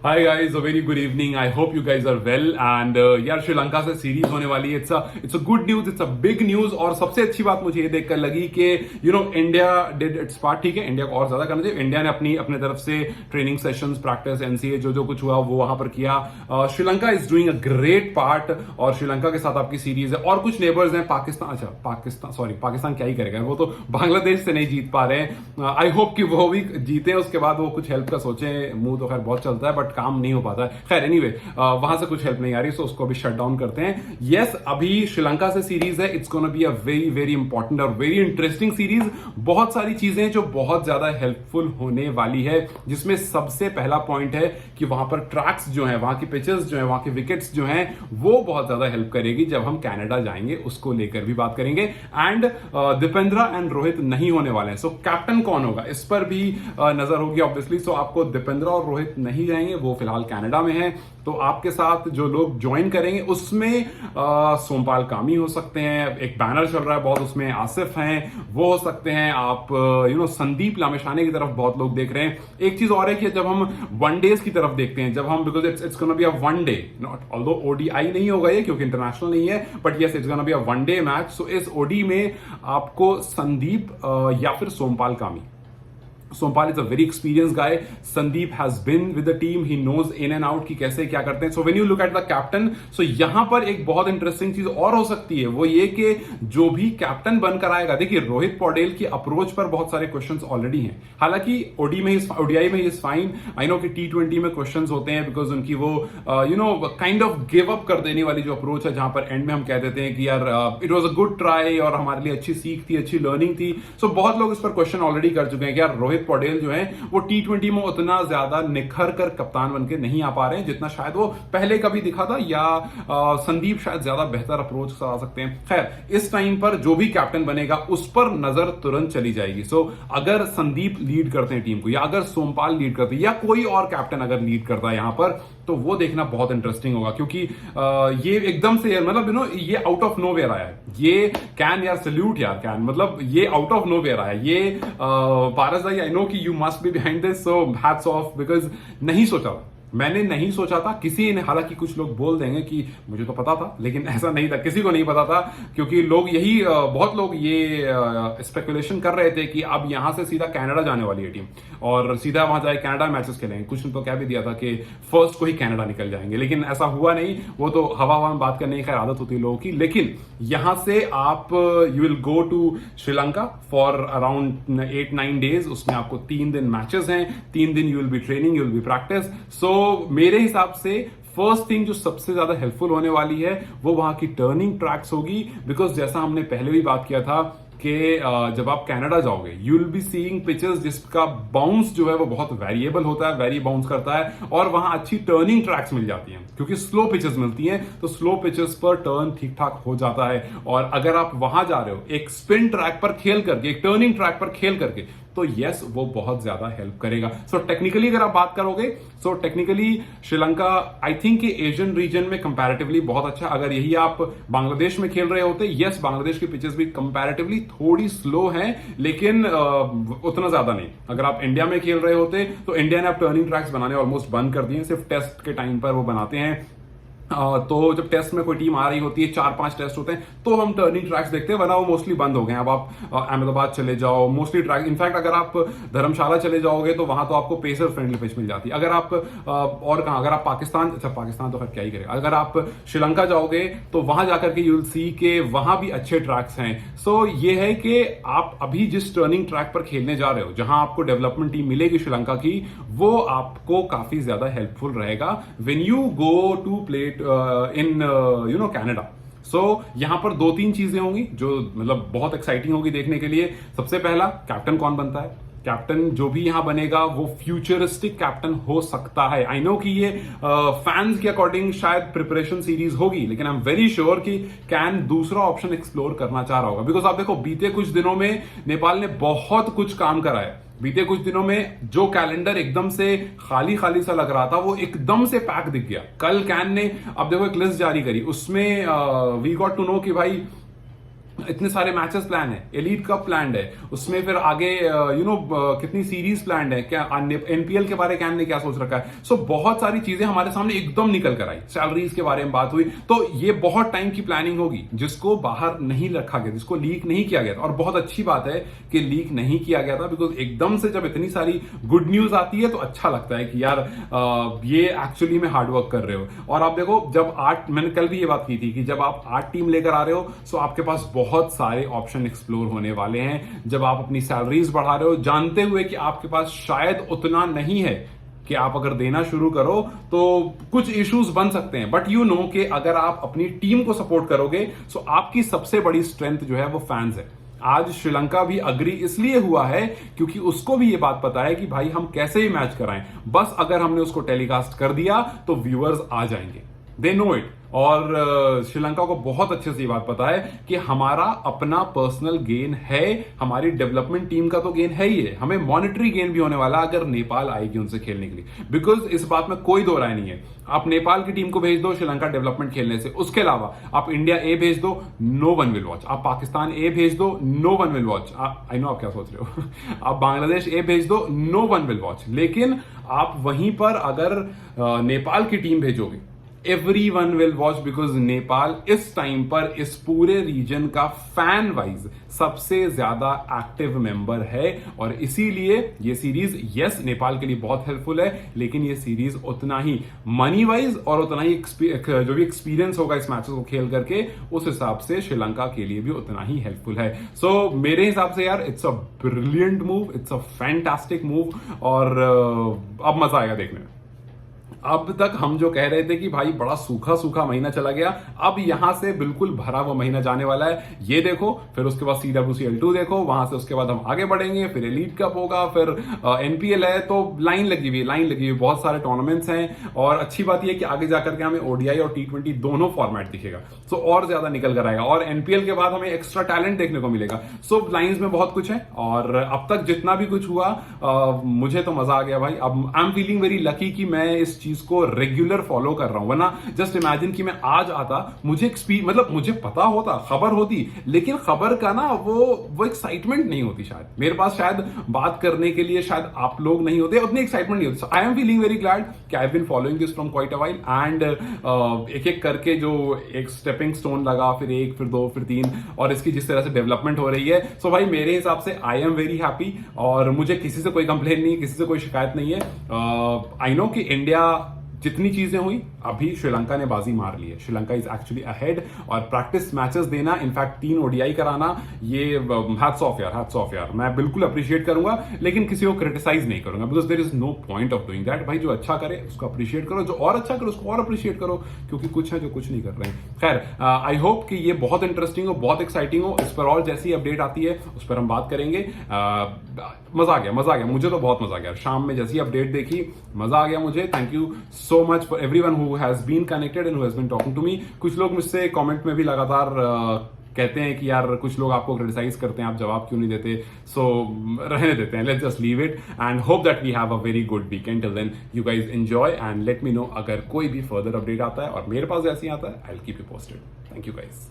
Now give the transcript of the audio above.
Hi guys, a very good evening. I hope you guys are well and यार श्रीलंका से series होने वाली है। It's a good news, it's a big news. और सबसे अच्छी बात मुझे ये देखकर लगी कि इंडिया डिड इट्स पार्ट। ठीक है, इंडिया को और ज्यादा करना चाहिए। इंडिया ने अपने तरफ से ट्रेनिंग सेशंस, प्रैक्टिस, एनसीए जो कुछ हुआ वो वहां पर किया। Sri Lanka is doing a great part और श्रीलंका के साथ आपकी सीरीज है। और कुछ नेबर्स हैं, पाकिस्तान क्या ही करेगा, वो तो बांग्लादेश से नहीं जीत पा रहे हैं। आई होप कि वो भी जीते, उसके बाद वो कुछ हेल्प का सोचें। मुंह तो खैर बहुत चलता है बट काम नहीं हो पाता है। खैर एनीवे, वहां से कुछ हेल्प नहीं आ रही, सो उसको अभी शट डाउन करते हैं। यस, अभी श्रीलंका से सीरीज है। It's gonna be a very very important और वेरी इंटरेस्टिंग सीरीज। बहुत सारी चीजें जो बहुत ज्यादा हेल्पफुल होने वाली है, जिसमें सबसे पहला पॉइंट है कि वहां पर ट्रैक्स जो है, वहां की पिचेस जो है, वहां के विकेट्स जो हैं, वो बहुत ज्यादा हेल्प करेगी। जब हम कनाडा जाएंगे उसको लेकर भी बात करेंगे। एंड दीपेंद्रा एंड रोहित नहीं होने वाले हैं, सो कैप्टन कौन होगा इस पर भी नजर होगी ऑब्वियसली। सो आपको दीपेंद्रा और रोहित नहीं जाएंगे, वो फिलहाल कनाडा में है। तो आपके साथ जो लोग ज्वाइन करेंगे उसमें सोमपाल कामी हो सकते हैं, एक बैनर चल रहा है बहुत, उसमें आसिफ हैं, वो हो सकते हैं। आप संदीप लामिछाने की तरफ बहुत लोग देख रहे हैं। एक चीज और है कि जब हम वनडेज की तरफ देखते हैं, जब हम, because it's gonna be a one day, not although ODI नहीं होगा ये क्योंकि इंटरनेशनल नहीं है, but yes it's gonna be a one day match. So इस ओडी में आपको संदीप या फिर Sompal Kami, Sompal is a very experience guy. Sandeep has been with the team, he knows in and out कि कैसे क्या करते हैं। So when you look at the captain, सो यहां पर एक बहुत इंटरेस्टिंग चीज और हो सकती है, वो ये कि जो भी कैप्टन बनकर आएगा, देखिए रोहित पौडेल की अप्रोच पर बहुत सारे क्वेश्चंस ऑलरेडी हैं। हालांकि ओडीआई में इज फाइन। आई नो कि T20 में क्वेश्चंस होते हैं बिकॉज उनकी वो काइंड ऑफ गिव अप कर देने वाली जो अप्रोच है, जहां पर एंड में हम कह देते हैं कि यार it was a good try और हमारे लिए अच्छी सीख थी, अच्छी लर्निंग थी। सो बहुत लोग इस पर क्वेश्चन ऑलरेडी कर चुके हैं कि यार रोहित पौडेल जो है वो T20 में उतना ज्यादा निखर कर कप्तान बनके नहीं आ पा रहे हैं जितना शायद वो पहले कभी दिखा था, या संदीप शायद ज्यादा बेहतर अप्रोच आ सकते हैं। खैर, इस टाइम पर जो भी कैप्टन बनेगा उस पर नजर तुरंत चली जाएगी। सो अगर संदीप लीड करते हैं टीम को, या अगर सोमपाल लीड करते हैं, या कोई और कैप्टन अगर लीड करता है यहां पर, तो वो देखना बहुत इंटरेस्टिंग होगा। क्योंकि ये एकदम से मतलब ये आउट ऑफ नोवेयर आया है। ये कैन यार सल्यूट यार, कैन मतलब ये आउट ऑफ नोवेयर आया है। ये पारस भाई, आई नो कि you must be behind this, so hats off, because नहीं सोचा, मैंने नहीं सोचा था किसी ने। हालांकि कुछ लोग बोल देंगे कि मुझे तो पता था, लेकिन ऐसा नहीं था, किसी को नहीं पता था। क्योंकि लोग यही बहुत लोग ये स्पेकुलेशन कर रहे थे कि अब यहां से सीधा कनाडा जाने वाली है टीम और सीधा वहां जाए कनाडा मैचेस खेलेंगे। कुछ ने तो क्या भी दिया था कि फर्स्ट को ही कनाडा निकल जाएंगे, लेकिन ऐसा हुआ नहीं। वो तो हवा में बात करने की खैर आदत होती है लोगों की। लेकिन यहां से आप you will go to Sri Lanka for around 8-9 days. उसमें आपको 3 दिन मैचेस हैं, 3 दिन you will be training, you will be practice. So मेरे हिसाब से फर्स्ट थिंग जो सबसे ज्यादा हेल्पफुल होने वाली है वो वहां की टर्निंग ट्रैक्स होगी। बिकॉज जैसा हमने पहले भी बात किया था कि जब आप कनाडा जाओगे you will be seeing pitches जिसका बाउंस जो है वो बहुत वेरिएबल होता है, वेरी बाउंस करता है, और वहां अच्छी टर्निंग ट्रैक्स मिल जाती हैं क्योंकि स्लो पिचेस मिलती हैं। तो स्लो पिचेस पर टर्न ठीक ठाक हो जाता है। और अगर आप वहां जा रहे हो एक स्पिन ट्रैक पर खेल करके, एक टर्निंग ट्रैक पर खेल करके, तो यस वो बहुत ज्यादा हेल्प करेगा। सो टेक्निकली अगर आप बात करोगे, so technically Sri Lanka I think कि एशियन रीजन में कंपैरेटिवली बहुत अच्छा। अगर यही आप बांग्लादेश में खेल रहे होते, यस बांग्लादेश की पिचेस भी कंपैरेटिवली थोड़ी स्लो हैं, लेकिन उतना ज्यादा नहीं। अगर आप इंडिया में खेल रहे होते तो इंडिया ने आप टर्निंग ट्रैक्स बनाने ऑलमोस्ट बंद कर दिए, सिर्फ टेस्ट के टाइम पर वो बनाते हैं। तो जब टेस्ट में कोई टीम आ रही होती है, 4-5 टेस्ट होते हैं, तो हम टर्निंग ट्रैक्स देखते हैं, वरना वो मोस्टली बंद हो गए। अब आप अहमदाबाद चले जाओ, मोस्टली ट्रैक, इनफैक्ट अगर आप धर्मशाला चले जाओगे तो वहां तो आपको पेसर फ्रेंडली पिच मिल जाती है। अगर आप और कहां, अगर आप पाकिस्तान तो खैर क्या ही करेगा। अगर आप श्रीलंका जाओगे तो वहां जाकर के यू विल सी के वहां भी अच्छे ट्रैक्स हैं। सो ये है कि आप अभी जिस टर्निंग ट्रैक पर खेलने जा रहे हो, जहां आपको डेवलपमेंट टीम मिलेगी श्रीलंका की, वो आपको काफी ज्यादा हेल्पफुल रहेगा when you go to play in Canada. So यहां पर 2-3 चीजें होंगी जो मतलब बहुत एक्साइटिंग होगी देखने के लिए। सबसे पहला, कैप्टन कौन बनता है। कैप्टन जो भी यहां बनेगा वो फ्यूचरिस्टिक कैप्टन हो सकता है। आई नो कि ये फैंस के अकॉर्डिंग शायद प्रिपरेशन सीरीज होगी, लेकिन आई एम वेरी श्योर कि कैन दूसरा ऑप्शन एक्सप्लोर करना चाह रहा होगा। बिकॉज आप देखो, बीते कुछ दिनों में नेपाल ने बहुत कुछ काम करा है। बीते कुछ दिनों में जो कैलेंडर एकदम से खाली खाली सा लग रहा था, वो एकदम से पैक दिख गया। कल कैन ने अब देखो एक लिस्ट जारी करी, उसमें वी गॉट टू नो कि भाई इतने सारे मैचेस प्लान है, एलीट कप प्लान है, उसमें फिर आगे कितनी सीरीज प्लान है, क्या एनपीएल के बारे कैन ने क्या सोच रखा है। सो बहुत सारी चीजें हमारे सामने एकदम निकल कर आई, सैलरीज के बारे में बात हुई। तो ये बहुत टाइम की प्लानिंग होगी जिसको बाहर नहीं रखा गया, जिसको लीक नहीं किया गया था। और बहुत अच्छी बात है कि लीक नहीं किया गया था, बिकॉज एकदम से जब इतनी सारी गुड न्यूज आती है तो अच्छा लगता है कि यार ये एक्चुअली में हार्डवर्क कर रहे हो। और आप देखो, जब 8, मैंने कल भी ये बात की थी कि जब आप 8 टीम लेकर आ रहे हो तो आपके पास बहुत सारे ऑप्शन एक्सप्लोर होने वाले हैं। जब आप अपनी सैलरीज बढ़ा रहे हो जानते हुए कि आपके पास शायद उतना नहीं है कि आप अगर देना शुरू करो तो कुछ इश्यूज बन सकते हैं, बट यू नो कि अगर आप अपनी टीम को सपोर्ट करोगे तो आपकी सबसे बड़ी स्ट्रेंथ जो है वो फैंस है। आज श्रीलंका भी अग्री इसलिए हुआ है क्योंकि उसको भी ये बात पता है कि भाई हम कैसे ही मैच कराएं, बस अगर हमने उसको टेलीकास्ट कर दिया तो व्यूअर्स आ जाएंगे, दे नो इट। और श्रीलंका को बहुत अच्छे से ये बात पता है कि हमारा अपना पर्सनल गेन है, हमारी डेवलपमेंट टीम का तो गेन है ही है, हमें मॉनिटरी गेन भी होने वाला अगर नेपाल आएगी उनसे खेलने के लिए, बिकॉज इस बात में कोई दो राय नहीं है। आप नेपाल की टीम को भेज दो श्रीलंका डेवलपमेंट खेलने से, उसके अलावा आप इंडिया ए भेज दो, नो वन विल वॉच। आप पाकिस्तान ए भेज दो, no one will watch. I know आप क्या सोच रहे हो आप बांग्लादेश ए भेज दो, नो वन विल वॉच। लेकिन आप वहीं पर अगर नेपाल की टीम भेजोगे, everyone will watch, because Nepal इस टाइम पर इस पूरे रीजन का फैन वाइज सबसे ज्यादा एक्टिव मेंबर है। और इसीलिए ये सीरीज यस नेपाल के लिए बहुत हेल्पफुल है, लेकिन ये सीरीज उतना ही मनी वाइज और उतना ही जो भी एक्सपीरियंस होगा इस मैचेस को खेल करके, उस हिसाब से श्रीलंका के लिए भी उतना ही हेल्पफुल है। सो मेरे हिसाब से यार it's a brilliant move, it's a fantastic move, और अब मजा आएगा देखने में। अब तक हम जो कह रहे थे कि भाई बड़ा सूखा सूखा महीना चला गया, अब यहां से बिल्कुल भरा हुआ महीना जाने वाला है। ये देखो, फिर उसके बाद CWCL2 देखो, वहां से उसके बाद हम आगे बढ़ेंगे, फिर एलीट कप होगा, फिर एनपीएल है। तो लाइन लगी हुई है, बहुत सारे टूर्नामेंट्स हैं। और अच्छी बात यह है कि आगे जाकर के हमें ओडीआई और T20 दोनों फॉर्मेट दिखेगा, सो और ज्यादा निकल कर आएगा। और एनपीएल के बाद हमें एक्स्ट्रा टैलेंट देखने को मिलेगा। सो लाइन्स में बहुत कुछ है, और अब तक जितना भी कुछ हुआ मुझे तो मजा आ गया भाई। अब आई एम फीलिंग वेरी लकी कि मैं इस चीज को रेगुलर फॉलो कर रहा हूं, वरना जस्ट इमेजिन कि मैं आज आता, मुझे मतलब मुझे पता होता, खबर होती, लेकिन खबर का ना वो एक्साइटमेंट नहीं होती। शायद मेरे पास शायद बात करने के लिए शायद आप लोग नहीं होते, उतनी एक्साइटमेंट नहीं होती। I am feeling very glad कि I have been following this from quite a while, and एक एक करके जो एक स्टेपिंग स्टोन लगा, फिर 1, फिर 2, फिर 3, और इसकी जिस तरह से डेवलपमेंट हो रही है, सो भाई मेरे हिसाब से आई एम वेरी हैप्पी। और मुझे किसी से कोई कंप्लेन नहीं, किसी से कोई शिकायत नहीं है। आई नो कि इंडिया जितनी चीजें हुई, अभी श्रीलंका ने बाजी मार ली है। श्रीलंका इज एक्चुअली अहेड, और प्रैक्टिस मैचेस देना, इनफैक्ट 3 ओडीआई कराना, ये हैट्स ऑफ यार, मैं बिल्कुल अप्रिशिएट करूंगा, लेकिन किसी को क्रिटिसाइज नहीं करूंगा, because there is no point of doing that. भाई जो अच्छा करे उसको अप्रिशिएट करो, जो और अच्छा करे उसको और अप्रिशिएट करो, क्योंकि कुछ है जो कुछ नहीं कर रहे हैं। खैर, आई होप कि ये बहुत इंटरेस्टिंग हो, बहुत एक्साइटिंग हो। इस पर और जैसी अपडेट आती है उस पर हम बात करेंगे। मजा आ गया, मुझे तो बहुत मजा आ गया। शाम में जैसी अपडेट देखी, मजा आ गया मुझे। Thank you so much for everyone who has been connected and who has been talking to me। कुछ लोग मुझसे कमेंट में भी लगातार कहते हैं कि यार कुछ लोग आपको क्रिटिसाइज करते हैं, आप जवाब क्यों नहीं देते। सो रहने देते हैं, let's just leave it and hope that we have a very good weekend. Till then you guys enjoy and let me know अगर कोई भी फर्दर अपडेट आता है, और मेरे पास जैसे ही आता है I will keep you posted. Thank you guys.